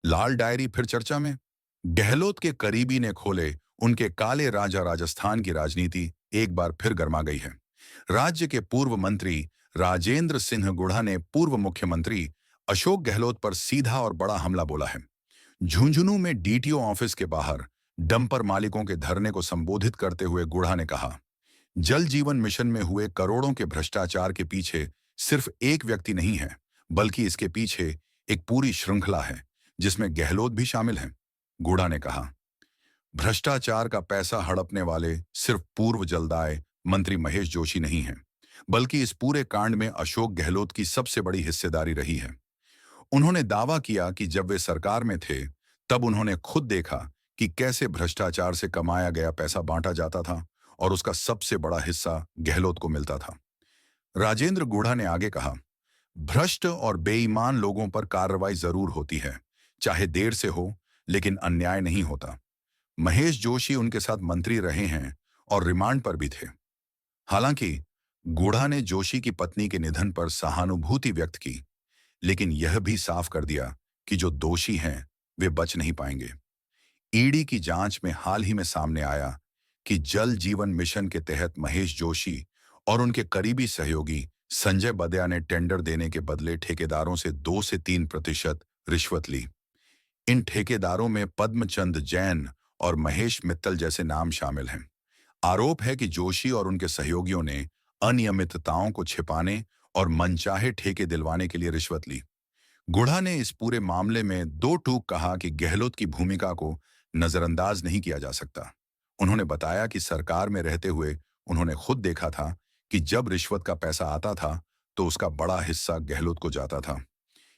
लाल diary फिर चर्चा में। गहलोत के करीबी ने खोले उनके काले राजा राजस्थान की राजनीति एक बार फिर गर्मा गई है। राज्य के पूर्व मंत्री राजेंद्र सिंह गुढ़ा ने पूर्व मुख्यमंत्री अशोक गहलोत पर सीधा और बड़ा हमला बोला है। झुंझुनू में डीटीओ ऑफिस के बाहर डंपर मालिकों के धरने को संबोधित करते हुए गुढ़ा ने कहा, जल जीवन मिशन में हुए करोड़ों के भ्रष्टाचार के पीछे सिर्फ एक व्यक्ति नहीं है, बल्कि इसके पीछे एक पूरी श्रृंखला है जिसमें गहलोत भी शामिल हैं। गुढ़ा ने कहा, भ्रष्टाचार का पैसा हड़पने वाले सिर्फ पूर्व जलदाय मंत्री महेश जोशी नहीं हैं, बल्कि इस पूरे कांड में अशोक गहलोत की सबसे बड़ी हिस्सेदारी रही है। उन्होंने दावा किया कि जब वे सरकार में थे, तब उन्होंने खुद देखा कि कैसे भ्रष्टाचार से कमाया गया पैसा बांटा जाता था और उसका सबसे बड़ा हिस्सा गहलोत को मिलता था। राजेंद्र गुढ़ा ने आगे कहा, भ्रष्ट और बेईमान लोगों पर कार्रवाई जरूर होती है, चाहे देर से हो, लेकिन अन्याय नहीं होता। महेश जोशी उनके साथ मंत्री रहे हैं और रिमांड पर भी थे। हालांकि गुढ़ा ने जोशी की पत्नी के निधन पर सहानुभूति व्यक्त की, लेकिन यह भी साफ कर दिया कि जो दोषी हैं वे बच नहीं पाएंगे। ईडी की जांच में हाल ही में सामने आया कि जल जीवन मिशन के तहत महेश जोशी और उनके करीबी सहयोगी संजय बदया ने टेंडर देने के बदले ठेकेदारों से 2 से 3% रिश्वत ली। इन ठेकेदारों में पद्मचंद जैन और महेश मित्तल जैसे नाम शामिल हैं। आरोप है कि जोशी और उनके सहयोगियों ने अनियमितताओं को छिपाने और मनचाहे ठेके दिलवाने के लिए रिश्वत ली। गुढ़ा ने इस पूरे मामले में दो टूक कहा कि गहलोत की भूमिका को नजरअंदाज नहीं किया जा सकता। उन्होंने बताया कि सरकार में रहते हुए उन्होंने खुद देखा था कि जब रिश्वत का पैसा आता था तो उसका बड़ा हिस्सा गहलोत को जाता था।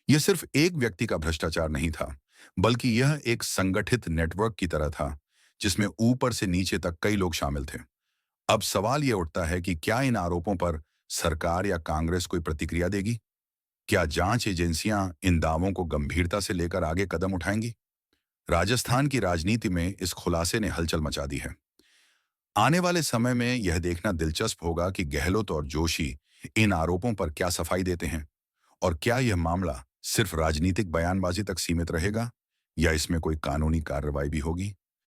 यह सिर्फ एक व्यक्ति का भ्रष्टाचार नहीं था, बल्कि यह एक संगठित नेटवर्क की तरह था जिसमें ऊपर से नीचे तक कई लोग शामिल थे। अब सवाल यह उठता है कि क्या इन आरोपों पर सरकार या कांग्रेस कोई प्रतिक्रिया देगी? क्या जांच एजेंसियां इन दावों को गंभीरता से लेकर आगे कदम उठाएंगी? राजस्थान की राजनीति में इस खुलासे ने हलचल मचा दी है। आने वाले समय में यह देखना दिलचस्प होगा कि गहलोत और जोशी इन आरोपों पर क्या सफाई देते हैं, और क्या यह मामला सिर्फ राजनीतिक बयानबाजी तक सीमित रहेगा या इसमें कोई कानूनी कार्रवाई भी होगी।